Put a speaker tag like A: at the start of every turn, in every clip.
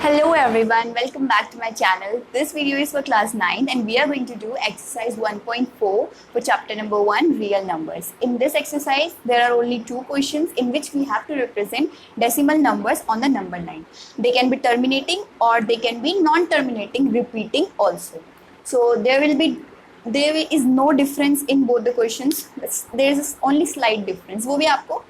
A: Hello everyone, welcome back to my channel. This video is for class 9 and we are going to do exercise 1.4 for chapter number 1, real numbers. In this exercise, there are only two questions in which we have to represent decimal numbers on the number line. They can be terminating or they can be non-terminating, repeating also. So there is no difference in both the questions. There is only slight difference. वो भी आपको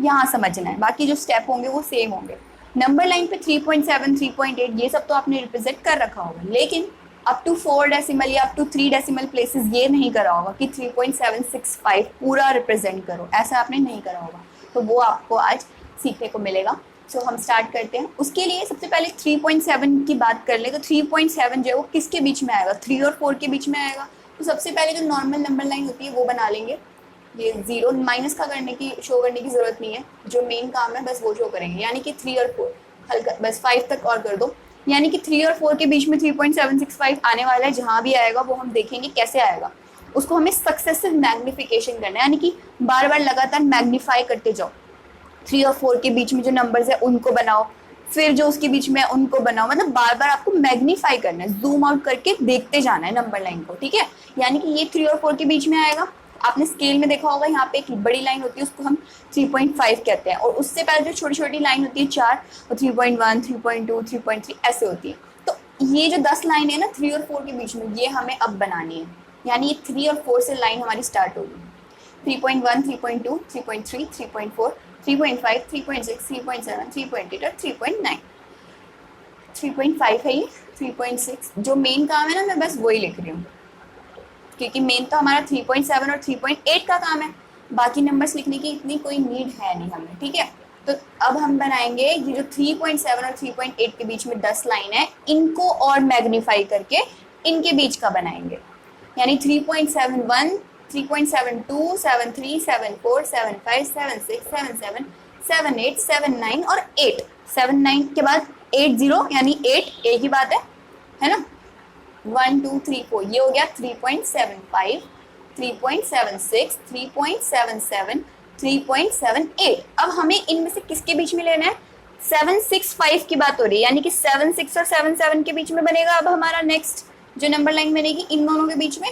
A: यहाँ समझना है. बाकी जो step होंगे वो सेम होंगे. नंबर लाइन पे 3.7, 3.8 ये सब तो आपने रिप्रेजेंट कर रखा होगा, लेकिन अप टू 4 डेसिमल या अप टू 3 डेसिमल प्लेसेस ये नहीं करा होगा कि 3.765 पूरा रिप्रेजेंट करो, ऐसा आपने नहीं करा होगा. तो वो आपको आज सीखने को मिलेगा. सो हम स्टार्ट करते हैं. उसके लिए सबसे पहले 3.7 की बात कर ले. तो 3.7 जो है वो किसके बीच में आएगा? 3 और 4 के बीच में आएगा. तो सबसे पहले जो नॉर्मल नंबर लाइन होती है वो बना लेंगे. ये जीरो माइनस का शो करने की जरूरत नहीं है, जो मेन काम है बस वो शो करेंगे. यानी कि 3 और 4 हल्का बस 5 तक और कर दो. यानी कि 3 और 4 के बीच में 3.765 आने वाला है. जहाँ भी आएगा वो हम देखेंगे कैसे आएगा. उसको हमें सक्सेसिव मैग्निफिकेशन करना है, यानी कि बार बार लगातार मैग्नीफाई करते जाओ. 3 और 4 के बीच में जो नंबर्स है उनको बनाओ, फिर जो उसके बीच में उनको बनाओ. मतलब बार बार आपको मैग्नीफाई करना है, जूम आउट करके देखते जाना है नंबर लाइन को. ठीक है, यानी कि ये 3 और 4 के बीच में आएगा. आपने स्केल में देखा होगा, यहाँ पे एक बड़ी लाइन होती है उसको हम 3.5 कहते हैं, और उससे पहले जो छोटी छोटी लाइन होती है 4 और 3.1, 3.2, 3.3 ऐसे होती है. तो ये जो 10 लाइन है ना 3 और 4 के बीच में, ये हमें अब बनानी है. यानी ये 3 और 4 से लाइन हमारी स्टार्ट होगी. 3.1, 3.2, 3.3, 3.4, 3.5, 3.6, 3.7, 3.8 और 3.9. 3.5 है ये, 3.6. जो मेन काम है ना मैं बस वही लिख रही हूँ, क्योंकि मेन तो हमारा 3.7 और 3.8 का काम है. बाकी नंबर्स लिखने की इतनी कोई नीड है नहीं हमें. ठीक है, तो अब हम बनाएंगे ये जो 3.7 और 3.8 के बीच में 10 लाइन है, इनको और मैग्नीफाई करके इनके बीच का बनाएंगे. यानी 3.71, 3.72, 73, 74, 75, 76, 77, 78, 79 और 8. 79 के बाद 80 यानी 8 एक ही बात है ना. 1, 2, 3, 4 ये हो गया 3.75, 3.76, 3.77, 3.78. अब हमें इनमें से किसके बीच में लेना है? 765 की बात हो रही है, यानी कि 76 और 77 के बीच में बनेगा. अब हमारा नेक्स्ट जो नंबर लाइन बनेगी इन दोनों के बीच में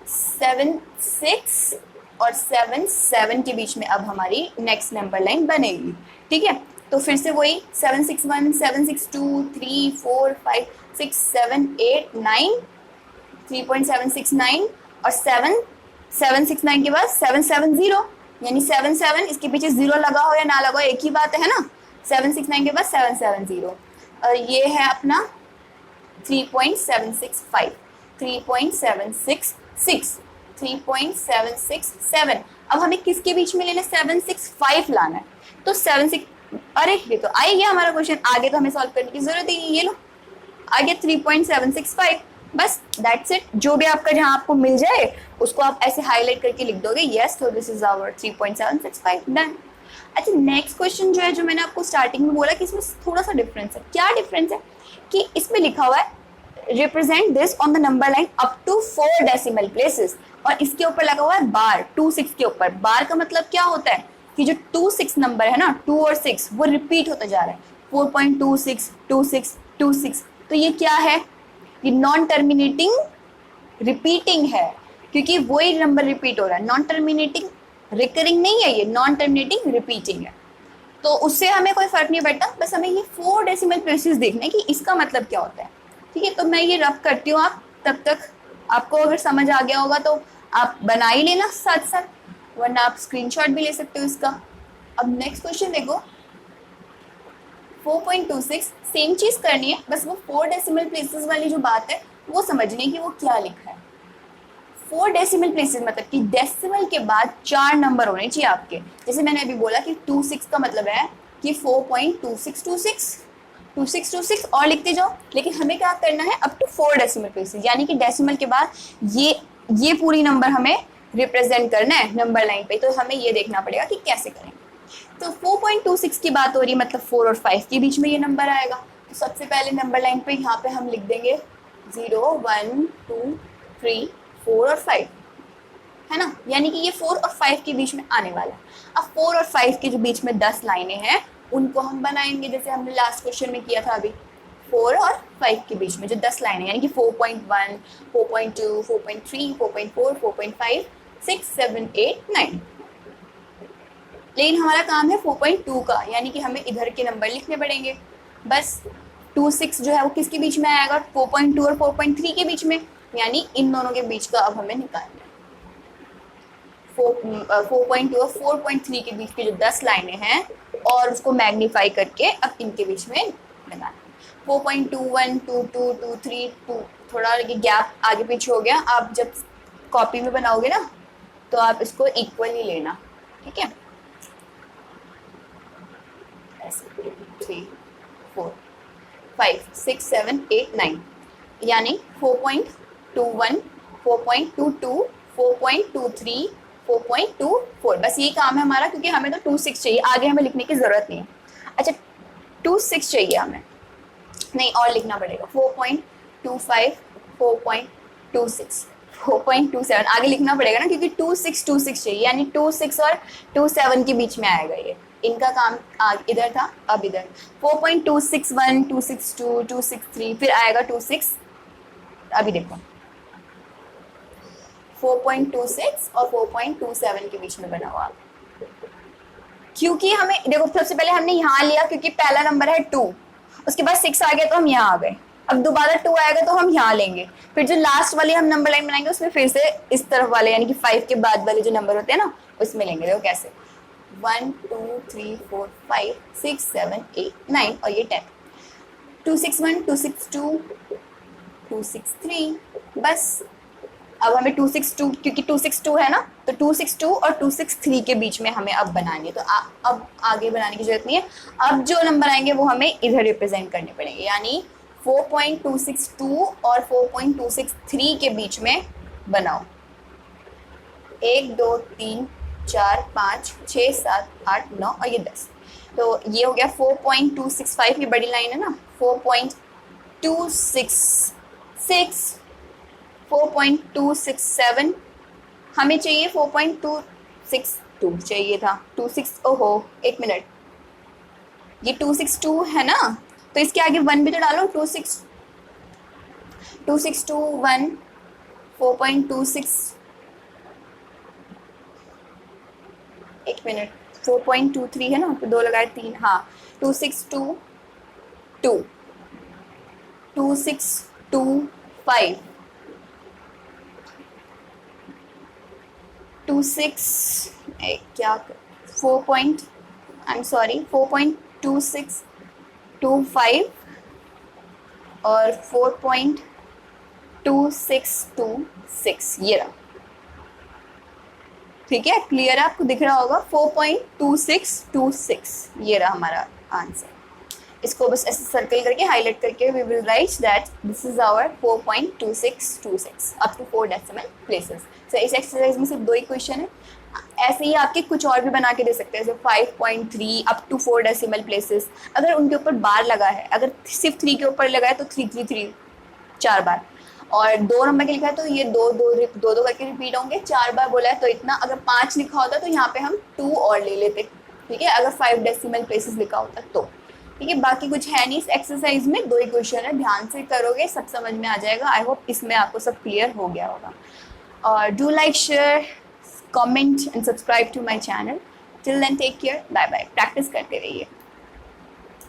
A: 76 और 77 के बीच में अब हमारी नेक्स्ट नंबर लाइन बनेगी. ठीक है, तो फिर से वही 761, 762, 3, 4, 5, 6, 7, 8, 9, 3.769 और 769 के बाद 770. यानी 77 इसके पीछे 0 लगा हो या ना लगा हो एक ही बात है ना. 769 के बाद 770 और ये है अपना 3.765, 3.766, 3.767. अब हमें किसके बीच में लेना है? 765 लाना है. तो 76, अरे ये तो आ गया हमारा क्वेश्चन. आगे तो हमें सॉल्व करने की जरूरत ही नहीं. ये लो आ गया 3.765. बस दैट्स इट. जो भी आपका जहां आपको मिल जाए उसको आप ऐसे हाईलाइट करके लिख दोगे. यस, तो दिस इज आवर 3.765 डन. अच्छा, नेक्स्ट क्वेश्चन जो है, जो मैंने आपको स्टार्टिंग में बोला कि इसमें थोड़ा सा डिफरेंस है. क्या डिफरेंस है कि इसमें लिखा हुआ है represent this on the number line up to 4 decimal places, और इसके ऊपर लगा हुआ है बार. 2-6 के ऊपर बार का मतलब क्या होता है कि जो 2-6 नंबर है ना, 2 और 6 वो रिपीट होता जा रहा है. 4.26, 26, 26. तो ये क्या है? ये नॉन टर्मिनेटिंग रिपीटिंग है, क्योंकि वही नंबर रिपीट हो रहा है. नॉन टर्मिनेटिंग रिकरिंग नहीं है, ये नॉन टर्मिनेटिंग रिपीटिंग है. तो उससे हमें कोई फर्क नहीं पड़ता, बस हमें ये 4 डेसिमल प्लेसेस देखने कि इसका मतलब क्या होता है. ठीक है, तो मैं ये रफ करती हूँ. आप तब तक आपको अगर समझ आ गया होगा तो आप बना ही लेना साथ साथ, वरना आप स्क्रीनशॉट भी ले सकते हो इसका. अब नेक्स्ट क्वेश्चन देखो, 4.26. सेम चीज करनी है, बस वो 4 डेसिमल प्लेसेस वाली जो बात है वो समझने की वो क्या लिखा है. 4 डेसिमल प्लेसेस मतलब कि डेसिमल के बाद 4 नंबर होने चाहिए आपके. जैसे मैंने अभी बोला कि 26 का मतलब है कि 4.2626, 2626 और लिखते जाओ. लेकिन हमें क्या करना है? अप टू 4 डेसिमल प्लेसेस, यानी कि डेसिमल के बाद ये पूरी नंबर हमें रिप्रेजेंट करना है नंबर लाइन पे. तो हमें ये देखना पड़ेगा कि कैसे करेंगे. तो 4.26 की बात हो रही है, मतलब 4 और 5 के बीच में ये नंबर आएगा. तो सबसे पहले नंबर लाइन पे यहाँ पे हम लिख देंगे 0, 1, 2, 3, 4 और 5, है ना. यानी कि ये 4 और 5 के बीच में आने वाला है. अब 4 और 5 के जो बीच में 10 लाइनें हैं उनको हम बनाएंगे जैसे हमने लास्ट क्वेश्चन में किया था अभी, 4 और 5 के बीच में जो 10 लाइन है, यानी कि 4.1, 4.2, 4.3, 4.4, 4.5, 6, 7, 8, 9। लेकिन हमारा काम है 4.2 का, यानी कि हमें इधर के नंबर लिखने पड़ेंगे बस। 26 जो है वो किसके बीच में आएगा, 4.2 और 4.3 के बीच में, यानी इन दोनों के बीच का अब हमें निकालना है। 4.2 और 4.3 के बीच की जो 10 लाइनें हैं और उसको मैग्नीफाई करके अब इनके बीच में लगाना। 4.21, 22, 23, 2 थोड़ा गैप आगे पीछे हो गया। आप जब कॉपी में बनाओगे ना तो आप इसको इक्वली लेना, ठीक है। 3, 4, 5, 6, 7, 8, 9, यानी 4.21, 4.22, 4.23, 4.24, बस ये काम है हमारा, क्योंकि हमें तो 26 चाहिए, आगे हमें लिखने की जरूरत नहीं है। अच्छा 26 चाहिए हमें, नहीं और लिखना पड़ेगा 4.25, 4.26, 4.27 आगे लिखना पड़ेगा ना, क्योंकि 2626 चाहिए, यानी 26 और 27 के बीच में आएगा ये। इनका काम इधर था, अब इधर 4.261, 262, 263, फिर आएगा 26, अभी देखो 4.26 और 4.27 के बीच में बना हुआ। क्योंकि हमें देखो सबसे पहले हमने यहाँ लिया क्योंकि पहला नंबर है 2, उसके बाद 6 आ गया तो हम यहाँ आ गए, अब दोबारा 2 आएगा तो हम यहाँ लेंगे, फिर जो लास्ट वाली हम नंबर लाइन बनाएंगे उसमें फिर से इस तरफ वाले यानी कि 5 के बाद वाले जो नंबर होते हैं ना उसमें लेंगे। देखो कैसे 1, 2, 3, 4, 5, 6, 7, 8, 9 और ये 10, 261, 262, 263, बस। अब हमें 262 क्योंकि 262 है ना, तो 262 और 263 के बीच में हमें अब बनानी है, तो अब आगे बनाने की जरूरत नहीं है। अब जो नंबर आएंगे वो हमें इधर रिप्रेजेंट करने पड़ेंगे, यानी 4.262 और 4.263 के बीच में बनाओ। 1, 2, 3, 4, 5, 6, 7, 8, 9 और ये 10, तो ये हो गया 4.265, ये बड़ी लाइन है ना, 4.266, 4.267 हमें चाहिए, 4.262 चाहिए था, 26 ओहो एक मिनट, ये 262 है ना, तो इसके आगे 1 भी तो डालो, 2621, 4.26, एक मिनट 4.23 है ना, तो 2 लगाए 3, हाँ 2622, 2625, 26 क्या 4.2625 और 4.2626 ये रहा, ठीक है, क्लियर है, आपको दिख रहा होगा 4.2626 ये रहा हमारा आंसर। इसको बस ऐसे सर्कल करके हाईलाइट करके we will write that this is our 4.2626 up to 4 decimal places. So इस एक्सरसाइज में सिर्फ 2 ही क्वेश्चन है, ऐसे ही आपके कुछ और भी बना के दे सकते हैं, जैसे 5.3 अप टू 4 डेसिमल प्लेसेस, अगर उनके ऊपर बार लगा है, अगर सिर्फ 3 के ऊपर लगा है तो 333 4 बार, और 2 नंबर के लिखा है तो ये 2 करके रिपीट होंगे, 4 बार बोला है तो इतना, अगर 5 लिखा होता तो यहाँ पे हम 2 और ले लेते, ठीक है, अगर 5 डेसिमल प्लेसेस लिखा होता तो, ठीक है। बाकी कुछ है नहीं इस एक्सरसाइज में, 2 ही क्वेश्चन है, ध्यान से करोगे सब समझ में आ जाएगा। आई होप इसमें आपको सब क्लियर हो गया होगा, और do like, share, comment and subscribe to my channel. Till then take care, bye bye, practice करते रहिए।